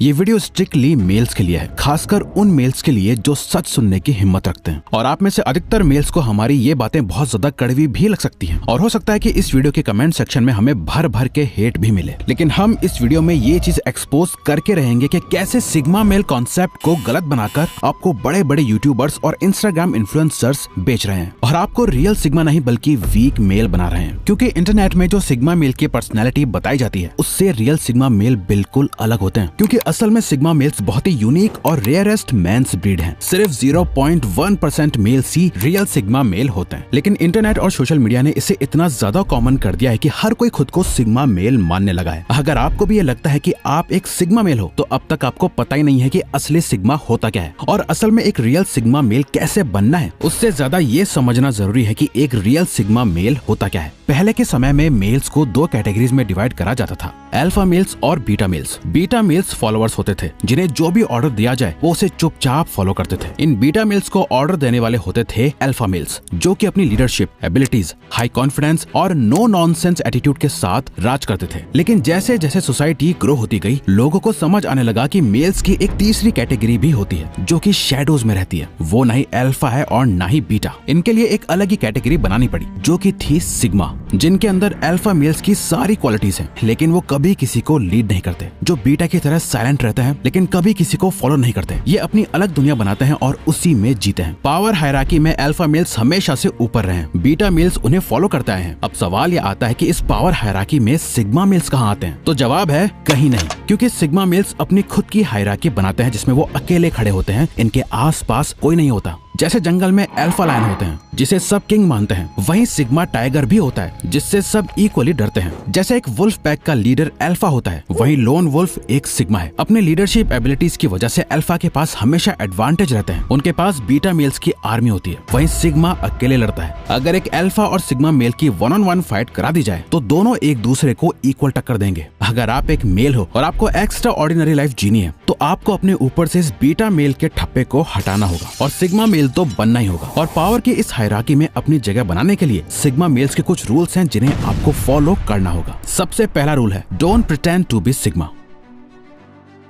ये video strictly mails के लिए है, खासकर उन मेल्स के लिए जो सच सुनने की हिम्मत रखते हैं। और आप में से अधिकतर मेल्स को हमारी ये बातें बहुत ज्यादा कड़वी भी लग सकती हैं और हो सकता है कि इस वीडियो के कमेंट सेक्शन में हमें भर भर के हेट भी मिले, लेकिन हम इस वीडियो में ये चीज एक्सपोज करके रहेंगे कि कैसे सिग्मा मेल कॉन्सेप्ट को गलत बनाकर आपको बड़े बड़े यूट्यूबर्स और इंस्टाग्राम इन्फ्लुएंसर्स बेच रहे हैं और आपको रियल सिग्मा नहीं बल्कि वीक मेल बना रहे हैं। क्योंकि इंटरनेट में जो सिग्मा मेल की पर्सनैलिटी बताई जाती है उससे रियल सिग्मा मेल बिल्कुल अलग होते हैं। क्योंकि असल में सिग्मा मेल्स बहुत ही यूनिक और रेयरेस्ट मेंस ब्रीड हैं। सिर्फ 0.1% मेल्स ही रियल सिग्मा मेल होते हैं, लेकिन इंटरनेट और सोशल मीडिया ने इसे इतना ज्यादा कॉमन कर दिया है कि हर कोई खुद को सिग्मा मेल मानने लगा है। अगर आपको भी ये लगता है कि आप एक सिग्मा मेल हो तो अब तक आपको पता ही नहीं है कि असली सिग्मा होता क्या है और असल में एक रियल सिग्मा मेल कैसे बनना है। उससे ज्यादा ये समझना जरूरी है कि एक रियल सिग्मा मेल होता क्या है। पहले के समय में मेल्स को दो कैटेगरीज में डिवाइड करा जाता था, अल्फा मेल्स और beta males. Beta males followers होते थे जिन्हें जो भी ऑर्डर दिया जाए वो उसे चुपचाप फॉलो करते थे। इन बीटा मेल्स को ऑर्डर देने वाले होते थे अल्फा मेल्स, जो कि अपनी लीडरशिप, एबिलिटीज, हाई कॉन्फिडेंस और नो नॉनसेंस एटीट्यूड के साथ राज करते थे। लेकिन जैसे जैसे सोसाइटी ग्रो होती गई, लोगों को समझ आने लगा कि मेल्स की एक तीसरी कैटेगरी भी होती है जो कि शैडोज में रहती है। वो ना ही अल्फा है और ना ही बीटा। इनके लिए एक अलग ही कैटेगरी बनानी पड़ी जो कि थी सिग्मा, जिनके अंदर अल्फा मेल्स की सारी क्वालिटीज हैं, लेकिन वो कभी किसी को लीड नहीं करते, जो बीटा की तरह साइलेंट रहते हैं लेकिन कभी किसी को फॉलो नहीं करते। ये अपनी अलग दुनिया बनाते हैं और उसी में जीते हैं। पावर हायरार्की में अल्फा मेल्स हमेशा से ऊपर रहे हैं, बीटा मेल्स उन्हें फॉलो करते हैं। अब सवाल ये आता है कि इस पावर हायरार्की में सिग्मा मेल्स कहाँ आते हैं? तो जवाब है कहीं नहीं, क्योंकि सिग्मा मेल्स अपनी खुद की हायरार्की बनाते हैं जिसमें वो अकेले खड़े होते हैं, इनके आसपास कोई नहीं होता। जैसे जंगल में अल्फा लायन होते हैं जिसे सब किंग मानते हैं, वहीं सिग्मा टाइगर भी होता है जिससे सब इक्वली डरते हैं। जैसे एक वुल्फ पैक का लीडर अल्फा होता है, वहीं लोन वुल्फ एक सिग्मा है। अपने लीडरशिप एबिलिटीज की वजह से अल्फा के पास हमेशा एडवांटेज रहते हैं। उनके पास बीटा मेल्स की आर्मी होती है, वहीं सिग्मा अकेले लड़ता है। अगर एक अल्फा और सिग्मा मेल की 1-on-1 फाइट करा दी जाए तो दोनों एक दूसरे को इक्वल टक्कर देंगे। अगर आप एक मेल हो और आपको एक्स्ट्रा ऑर्डिनरी लाइफ जीनी है तो आपको अपने ऊपर से इस बीटा मेल के ठप्पे को हटाना होगा और सिग्मा मेल तो बनना ही होगा। और पावर की इस हायरार्की में अपनी जगह बनाने के लिए सिग्मा मेल्स के कुछ रूल्स हैं जिन्हें आपको फॉलो करना होगा। सबसे पहला रूल है, don't pretend to be sigma.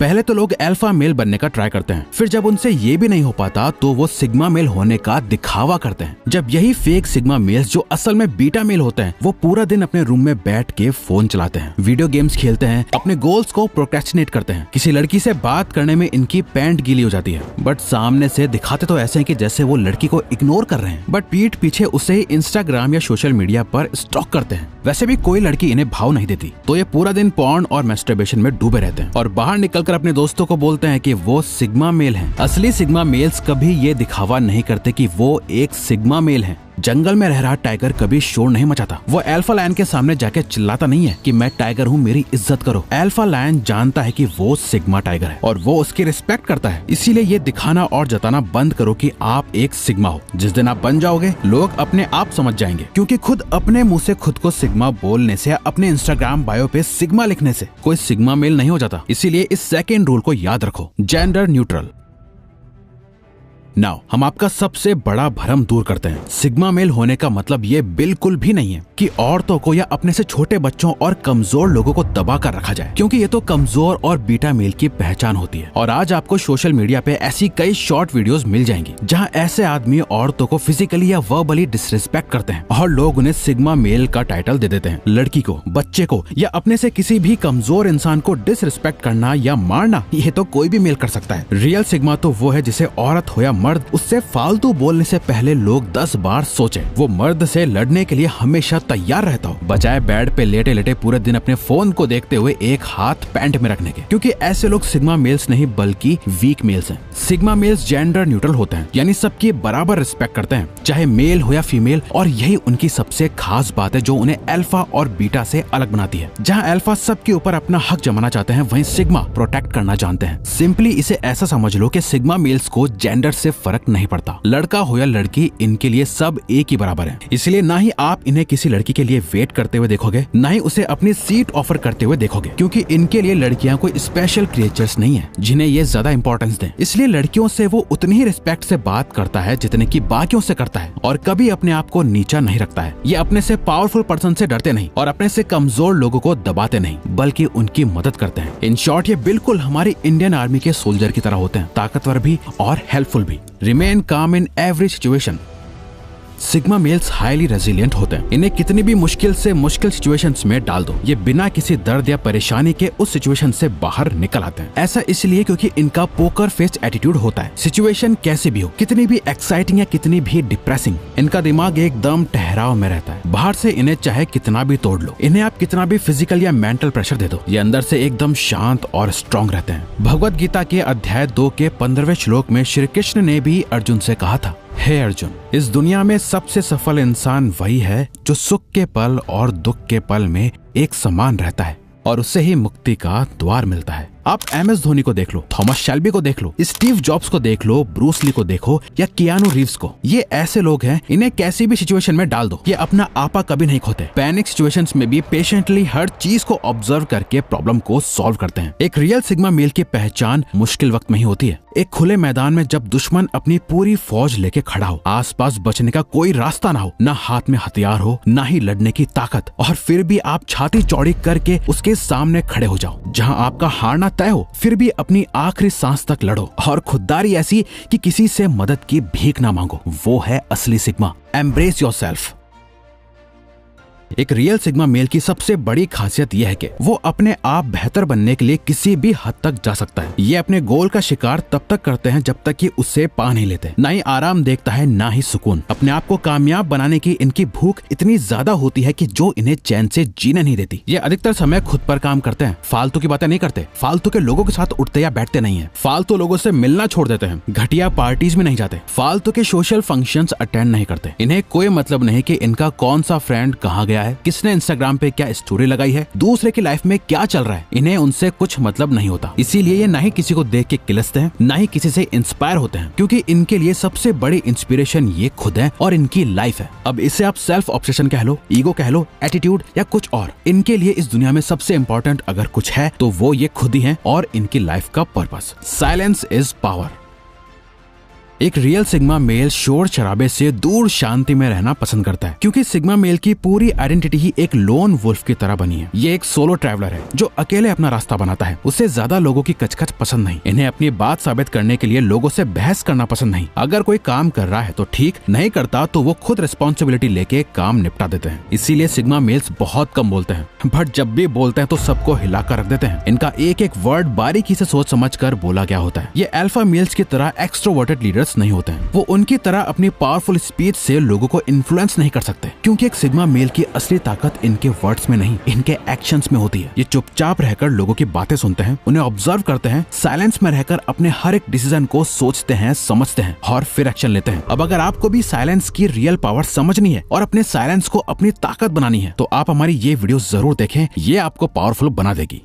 पहले तो लोग अल्फा मेल बनने का ट्राई करते हैं, फिर जब उनसे ये भी नहीं हो पाता तो वो सिग्मा मेल होने का दिखावा करते हैं। जब यही फेक सिग्मा मेल्स जो असल में बीटा मेल होते हैं वो पूरा दिन अपने रूम में बैठ के फोन चलाते हैं, वीडियो गेम्स खेलते हैं, अपने गोल्स को प्रोक्रेस्टिनेट करते हैं। किसी लड़की से बात करने में इनकी पैंट गीली हो जाती है, बट सामने से दिखाते तो ऐसे हैं कि जैसे वो लड़की को इग्नोर कर रहे हैं, बट पीठ पीछे उसे ही इंस्टाग्राम या सोशल मीडिया पर स्टॉक करते हैं। वैसे भी कोई लड़की इन्हें भाव नहीं देती तो ये पूरा दिन पॉर्न और मैस्टरबेशन में डूबे रहते हैं और बाहर निकलकर अपने दोस्तों को बोलते हैं कि वो सिग्मा मेल हैं। असली सिग्मा मेल्स कभी ये दिखावा नहीं करते कि वो एक सिग्मा मेल हैं। जंगल में रह रहा टाइगर कभी शोर नहीं मचाता, वो अल्फा लायन के सामने जाके चिल्लाता नहीं है कि मैं टाइगर हूँ, मेरी इज्जत करो। अल्फा लायन जानता है कि वो सिग्मा टाइगर है और वो उसकी रिस्पेक्ट करता है। इसीलिए ये दिखाना और जताना बंद करो कि आप एक सिग्मा हो। जिस दिन आप बन जाओगे लोग अपने आप समझ जाएंगे, क्योंकि खुद अपने मुंह से खुद को सिग्मा बोलने से, अपने इंस्टाग्राम बायो पे सिग्मा लिखने से कोई सिग्मा मेल नहीं हो जाता। इसीलिए इस सेकेंड रूल को याद रखो, जेंडर न्यूट्रल। नाउ हम आपका सबसे बड़ा भ्रम दूर करते हैं। सिग्मा मेल होने का मतलब ये बिल्कुल भी नहीं है कि औरतों को या अपने से छोटे बच्चों और कमजोर लोगों को दबा कर रखा जाए, क्योंकि ये तो कमजोर और बीटा मेल की पहचान होती है। और आज आपको सोशल मीडिया पे ऐसी कई शॉर्ट वीडियोस मिल जाएंगी जहां ऐसे आदमी औरतों को फिजिकली या वर्बली डिसरिस्पेक्ट करते हैं और लोग उन्हें सिग्मा मेल का टाइटल दे देते हैं। लड़की को, बच्चे को या अपने से किसी भी कमजोर इंसान को डिसरिस्पेक्ट करना या मारना ये तो कोई भी मेल कर सकता है। रियल सिग्मा तो वो है जिसे औरत हो या मर्द, उससे फालतू बोलने से पहले लोग 10 बार सोचें। वो मर्द से लड़ने के लिए हमेशा तैयार रहता हो, बजाय बेड पे लेटे लेटे पूरे दिन अपने फोन को देखते हुए एक हाथ पैंट में रखने के। क्योंकि ऐसे लोग सिग्मा मेल्स नहीं बल्कि वीक मेल्स हैं। सिग्मा मेल्स जेंडर न्यूट्रल होते हैं, यानी सबकी बराबर रिस्पेक्ट करते हैं, चाहे मेल हो या फीमेल। और यही उनकी सबसे खास बात है जो उन्हें अल्फा और बीटा से अलग बनाती है। जहाँ अल्फा सबके ऊपर अपना हक जमाना चाहते हैं, वहीं सिग्मा प्रोटेक्ट करना जानते हैं। सिंपली इसे ऐसा समझ लो कि सिग्मा मेल्स को जेंडर से फर्क नहीं पड़ता। लड़का हो या लड़की, इनके लिए सब एक ही बराबर है। इसलिए ना ही आप इन्हें किसी लड़की के लिए वेट करते हुए देखोगे, ना ही उसे अपनी सीट ऑफर करते हुए देखोगे, क्योंकि इनके लिए लड़कियां कोई स्पेशल क्रिएचर्स नहीं है जिन्हें ये ज्यादा इंपॉर्टेंस दें। इसलिए लड़कियों से वो उतनी ही रिस्पेक्ट से बात करता है जितने की बाकियों से करता है, और कभी अपने आप को नीचा नहीं रखता है। ये अपने से पावरफुल पर्सन से डरते नहीं और अपने से कमजोर लोगों को दबाते नहीं, बल्कि उनकी मदद करते हैं। इन शॉर्ट, ये बिल्कुल हमारी इंडियन आर्मी के सोल्जर की तरह होते हैं, ताकतवर भी और हेल्पफुल भी। Remain calm in every situation. Sigma males highly resilient होते हैं। इन्हें कितनी भी मुश्किल से मुश्किल सिचुएशंस में डाल दो, ये बिना किसी दर्द या परेशानी के उस सिचुएशन से बाहर निकल आते हैं। ऐसा इसलिए क्योंकि इनका पोकर फेस एटीट्यूड होता है। सिचुएशन कैसी भी हो, कितनी भी एक्साइटिंग या कितनी भी डिप्रेसिंग, इनका दिमाग एकदम ठहराव में रहता है। बाहर से इन्हें चाहे कितना भी तोड़ लो, इन्हें आप कितना भी फिजिकल या मेंटल प्रेशर दे दो, ये अंदर से एकदम शांत और स्ट्रॉन्ग रहते हैं। भगवद गीता के अध्याय 2 के 15वें श्लोक में श्री कृष्ण ने भी अर्जुन से कहा था, हे अर्जुन, इस दुनिया में सबसे सफल इंसान वही है जो सुख के पल और दुख के पल में एक समान रहता है, और उससे ही मुक्ति का द्वार मिलता है। आप MS धोनी को देख लो, थॉमस शेल्बी को देख लो, स्टीव जॉब्स को देख लो, ब्रूस ली को देखो या कियानू रीव्स को। ये ऐसे लोग हैं, इन्हें कैसी भी सिचुएशन में डाल दो, ये अपना आपा कभी नहीं खोते। पैनिक सिचुएशंस में भी पेशेंटली हर चीज को ऑब्जर्व करके प्रॉब्लम को सॉल्व करते हैं। एक रियल सिग्मा मेल की पहचान मुश्किल वक्त में ही होती है। एक खुले मैदान में जब दुश्मन अपनी पूरी फौज लेके खड़ा हो, आसपास बचने का कोई रास्ता ना हो, ना हाथ में हथियार हो, ना ही लड़ने की ताकत, और फिर भी आप छाती चौड़ी करके उसके सामने खड़े हो जाओ। जहां आपका हारना तय हो, फिर भी अपनी आखिरी सांस तक लड़ो, और खुददारी ऐसी कि किसी से मदद की भीख ना मांगो। वो है असली सिग्मा। Embrace yourself. एक रियल सिग्मा मेल की सबसे बड़ी खासियत यह है कि वो अपने आप बेहतर बनने के लिए किसी भी हद तक जा सकता है। ये अपने गोल का शिकार तब तक करते हैं जब तक कि उससे पा नहीं लेते। ना ही आराम देखता है, ना ही सुकून। अपने आप को कामयाब बनाने की इनकी भूख इतनी ज्यादा होती है कि जो इन्हें चैन से जीने नहीं देती। ये अधिकतर समय खुद पर काम करते हैं, फालतू की बातें नहीं करते, फालतू के लोगों के साथ उठते या बैठते नहीं है, फालतू लोगों से मिलना छोड़ देते हैं, घटिया पार्टीज में नहीं जाते, फालतू के सोशल फंक्शंस अटेंड नहीं करते। इन्हें कोई मतलब नहीं कि इनका कौन सा फ्रेंड कहाँ गया है, किसने इंस्टाग्राम पे क्या स्टोरी लगाई है, दूसरे की लाइफ में क्या चल रहा है। इन्हें उनसे कुछ मतलब नहीं होता। इसीलिए ये ना ही किसी को देख के किलसते हैं, ना ही किसी से इंस्पायर होते हैं, क्योंकि इनके लिए सबसे बड़ी इंस्पिरेशन ये खुद है और इनकी लाइफ है। अब इसे आप सेल्फ ऑब्सेशन कह लो, ईगो कह लो, एटीट्यूड या कुछ और। इनके लिए इस दुनिया में सबसे इंपॉर्टेंट अगर कुछ है तो वो ये खुद ही है और इनकी लाइफ का पर्पस। Silence is power. एक रियल सिग्मा मेल शोर शराबे से दूर शांति में रहना पसंद करता है, क्योंकि सिग्मा मेल की पूरी आइडेंटिटी ही एक लोन वुल्फ की तरह बनी है। ये एक सोलो ट्रैवलर है जो अकेले अपना रास्ता बनाता है। उसे ज्यादा लोगों की कचकच पसंद नहीं। इन्हें अपनी बात साबित करने के लिए लोगों से बहस करना पसंद नहीं। अगर कोई काम कर रहा है तो ठीक, नहीं करता तो वो खुद रिस्पॉन्सिबिलिटी लेके काम निपटा देते हैं। इसीलिए सिग्मा मेल्स बहुत कम बोलते हैं, बट जब भी बोलते हैं तो सबको हिलाकर रख देते हैं। इनका एक एक वर्ड बारीकी से सोच समझ कर बोला गया होता है। ये अल्फा मेल्स की तरह एक्सट्रोवर्टेड लीडर्स नहीं होते हैं। वो उनकी तरह अपनी पावरफुल स्पीच से लोगों को इन्फ्लुएंस नहीं कर सकते, क्योंकि एक सिग्मा मेल की असली ताकत इनके वर्ड्स में नहीं, इनके एक्शंस में होती है। ये चुपचाप रहकर लोगों की बातें सुनते हैं, उन्हें ऑब्जर्व करते हैं, साइलेंस में रहकर अपने हर एक डिसीजन को सोचते हैं, समझते हैं और फिर एक्शन लेते हैं। अब अगर आपको भी साइलेंस की रियल पावर समझनी है और अपने साइलेंस को अपनी ताकत बनानी है तो आप हमारी ये वीडियो जरूर देखें, ये आपको पावरफुल बना देगी।